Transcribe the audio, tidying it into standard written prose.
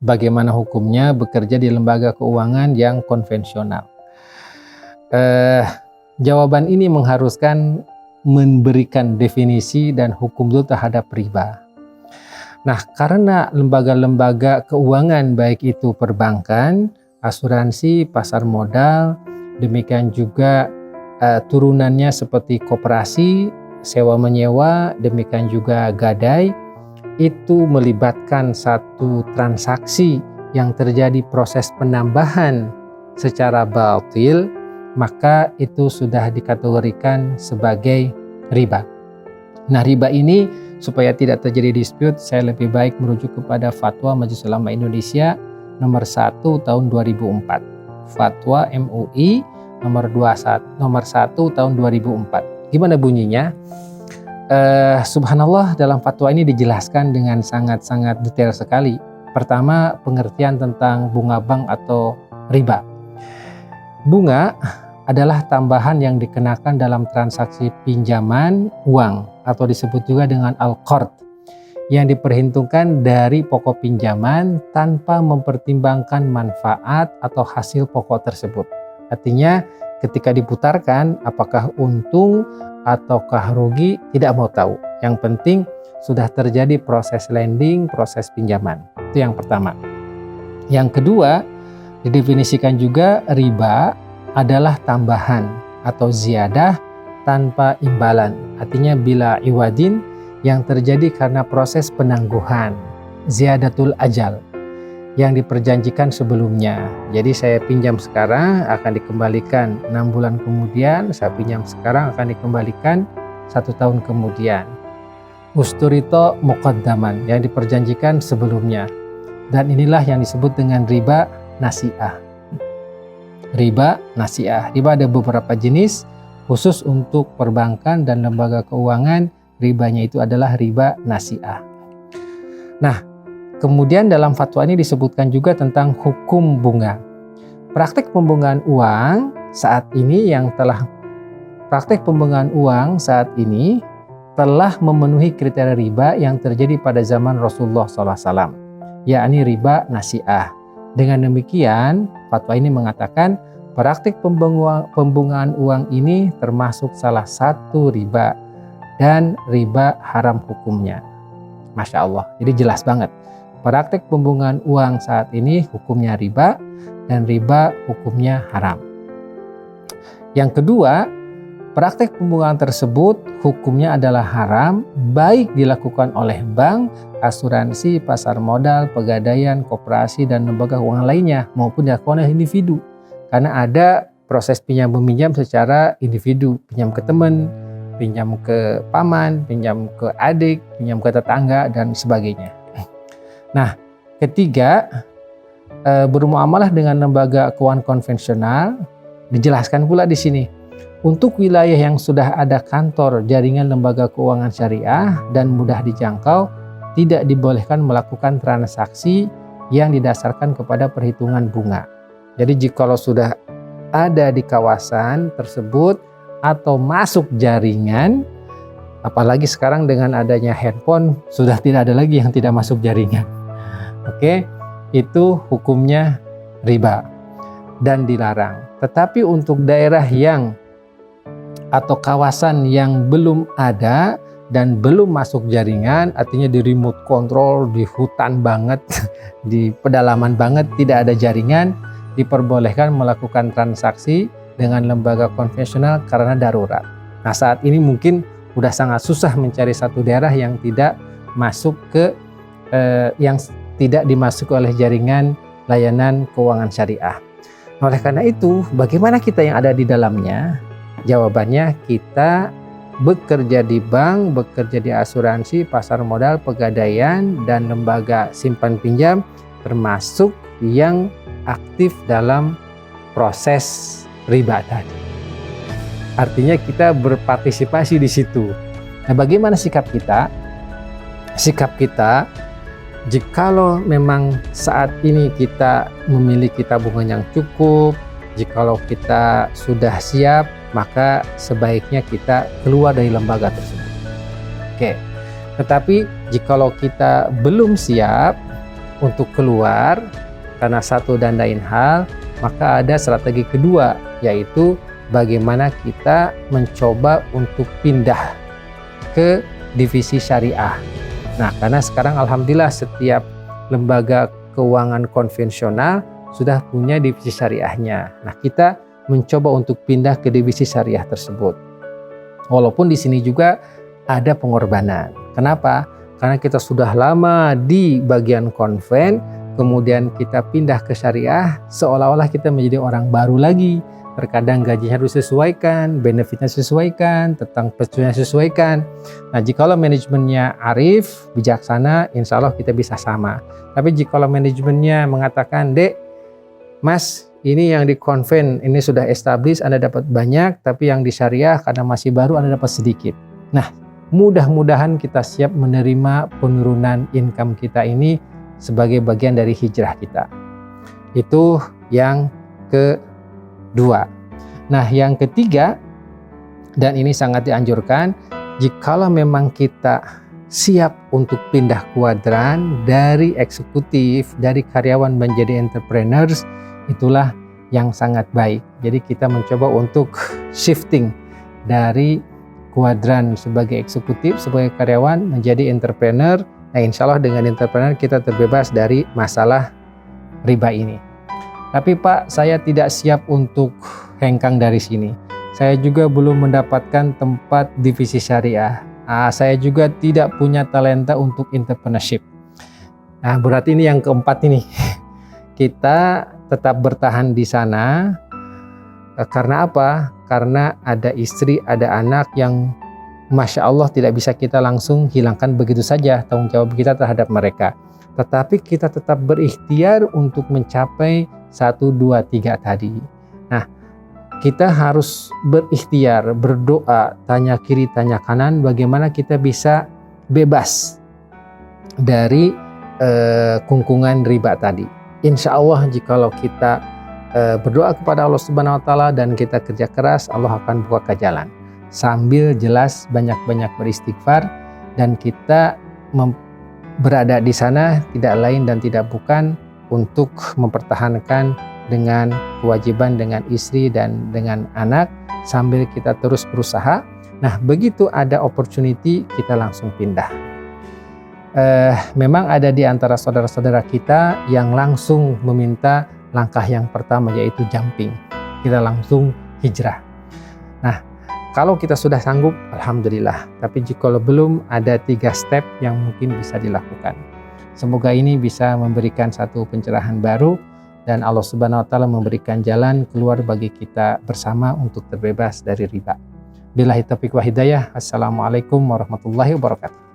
bagaimana hukumnya bekerja di lembaga keuangan yang konvensional? Jawaban ini mengharuskan memberikan definisi dan hukum dulu terhadap riba. Nah, karena lembaga-lembaga keuangan baik itu perbankan, asuransi, pasar modal, demikian juga turunannya seperti koperasi, sewa menyewa, demikian juga gadai, itu melibatkan satu transaksi yang terjadi proses penambahan secara batil, maka itu sudah dikategorikan sebagai riba. Nah, riba ini supaya tidak terjadi dispute, saya lebih baik merujuk kepada Fatwa Majelis Ulama Indonesia nomor 1 tahun 2004. Fatwa MUI nomor 1 tahun 2004. Gimana bunyinya? Subhanallah, dalam fatwa ini dijelaskan dengan sangat-sangat detail sekali. Pertama, pengertian tentang bunga bank atau riba. Bunga adalah tambahan yang dikenakan dalam transaksi pinjaman uang atau disebut juga dengan al-qard yang diperhitungkan dari pokok pinjaman tanpa mempertimbangkan manfaat atau hasil pokok tersebut. Artinya ketika diputarkan apakah untung ataukah rugi tidak mau tahu. Yang penting sudah terjadi proses lending, proses pinjaman. Itu yang pertama. Yang kedua, didefinisikan juga riba adalah tambahan atau ziyadah tanpa imbalan. Artinya bila iwadin yang terjadi karena proses penangguhan, ziyadatul ajal yang diperjanjikan sebelumnya. Jadi saya pinjam sekarang akan dikembalikan 6 bulan kemudian, saya pinjam sekarang akan dikembalikan 1 tahun kemudian. Usturito muqaddaman yang diperjanjikan sebelumnya. Dan inilah yang disebut dengan riba nasi'ah. Riba nasi'ah. Riba ada beberapa jenis, khusus untuk perbankan dan lembaga keuangan, ribanya itu adalah riba nasi'ah. Nah, kemudian dalam fatwa ini disebutkan juga tentang hukum bunga. Praktek pembungaan uang saat ini telah memenuhi kriteria riba yang terjadi pada zaman Rasulullah SAW, yakni riba nasi'ah. Dengan demikian, fatwa ini mengatakan praktik pembungaan uang ini termasuk salah satu riba dan riba haram hukumnya. Masya Allah, jadi jelas banget. Praktik pembungaan uang saat ini hukumnya riba dan riba hukumnya haram. Yang kedua, praktik pembungaan tersebut hukumnya adalah haram baik dilakukan oleh bank, asuransi, pasar modal, pegadaian, koperasi, dan lembaga keuangan lainnya maupun dilakukan oleh individu. Karena ada proses pinjam meminjam secara individu, pinjam ke teman, pinjam ke paman, pinjam ke adik, pinjam ke tetangga, dan sebagainya. Nah, ketiga, bermuamalah dengan lembaga keuangan konvensional dijelaskan pula di sini. Untuk wilayah yang sudah ada kantor jaringan lembaga keuangan syariah dan mudah dijangkau, tidak dibolehkan melakukan transaksi yang didasarkan kepada perhitungan bunga. Jadi jikalau sudah ada di kawasan tersebut atau masuk jaringan, apalagi sekarang dengan adanya handphone sudah tidak ada lagi yang tidak masuk jaringan. Oke, itu hukumnya riba dan dilarang. Tetapi untuk daerah yang atau kawasan yang belum ada dan belum masuk jaringan, artinya di remote control, di hutan banget, di pedalaman banget, tidak ada jaringan, diperbolehkan melakukan transaksi dengan lembaga konvensional karena darurat. Nah, saat ini mungkin udah sangat susah mencari satu daerah yang tidak masuk ke yang tidak dimasuki oleh jaringan layanan keuangan syariah. Oleh karena itu, bagaimana kita yang ada di dalamnya? Jawabannya, kita bekerja di bank, bekerja di asuransi, pasar modal, pegadaian, dan lembaga simpan pinjam, termasuk yang aktif dalam proses riba tadi. Artinya kita berpartisipasi di situ. Nah, bagaimana sikap kita? Sikap kita, jikalau memang saat ini kita memiliki tabungan yang cukup, jikalau kita sudah siap, maka sebaiknya kita keluar dari lembaga tersebut. Oke. Tetapi jikalau kita belum siap, untuk keluar karena satu dan lain hal, maka ada strategi kedua, yaitu bagaimana kita mencoba untuk pindah ke divisi syariah. Nah, karena sekarang alhamdulillah setiap lembaga keuangan konvensional sudah punya divisi syariahnya. Nah, kita mencoba untuk pindah ke divisi syariah tersebut. Walaupun di sini juga ada pengorbanan. Kenapa? Karena kita sudah lama di bagian konven, kemudian kita pindah ke syariah, seolah-olah kita menjadi orang baru lagi. Terkadang gajinya harus disesuaikan, benefitnya disesuaikan, tentang pensiunnya disesuaikan. Nah, jikalau manajemennya arif, bijaksana, insya Allah kita bisa sama. Tapi jikalau manajemennya mengatakan, Dek, Mas, ini yang di konven ini sudah established, Anda dapat banyak, tapi yang di syariah karena masih baru Anda dapat sedikit. Nah, mudah-mudahan kita siap menerima penurunan income kita ini sebagai bagian dari hijrah kita. Itu yang kedua. Nah, yang ketiga, dan ini sangat dianjurkan, jikalau memang kita siap untuk pindah kuadran dari eksekutif, dari karyawan menjadi entrepreneurs, itulah yang sangat baik. Jadi kita mencoba untuk shifting dari kuadran sebagai eksekutif, sebagai karyawan menjadi entrepreneur. Nah, insya Allah dengan entrepreneur kita terbebas dari masalah riba ini. Tapi Pak, saya tidak siap untuk hengkang dari sini. Saya juga belum mendapatkan tempat divisi syariah. Saya juga tidak punya talenta untuk entrepreneurship. Nah, berarti ini yang keempat ini. Kita tetap bertahan di sana. Karena apa? Karena ada istri, ada anak yang Masya Allah tidak bisa kita langsung hilangkan begitu saja tanggung jawab kita terhadap mereka. Tetapi kita tetap berikhtiar untuk mencapai 1, 2, 3 tadi. Nah, kita harus berikhtiar, berdoa, tanya kiri, tanya kanan, bagaimana kita bisa bebas dari kungkungan riba tadi. Insya Allah jikalau kita berdoa kepada Allah Subhanahu Wa Taala dan kita kerja keras, Allah akan buka jalan. Sambil jelas banyak-banyak beristighfar, dan kita berada di sana tidak lain dan tidak bukan untuk mempertahankan dengan kewajiban dengan istri dan dengan anak sambil kita terus berusaha. Nah, begitu ada opportunity kita langsung pindah. Memang ada di antara saudara-saudara kita yang langsung meminta langkah yang pertama, yaitu jumping. Kita langsung hijrah. Nah, kalau kita sudah sanggup, alhamdulillah. Tapi jika belum, ada 3 step yang mungkin bisa dilakukan. Semoga ini bisa memberikan satu pencerahan baru dan Allah Subhanahu Wa Taala memberikan jalan keluar bagi kita bersama untuk terbebas dari riba. Billahi taufiq wa hidayah. Assalamualaikum warahmatullahi wabarakatuh.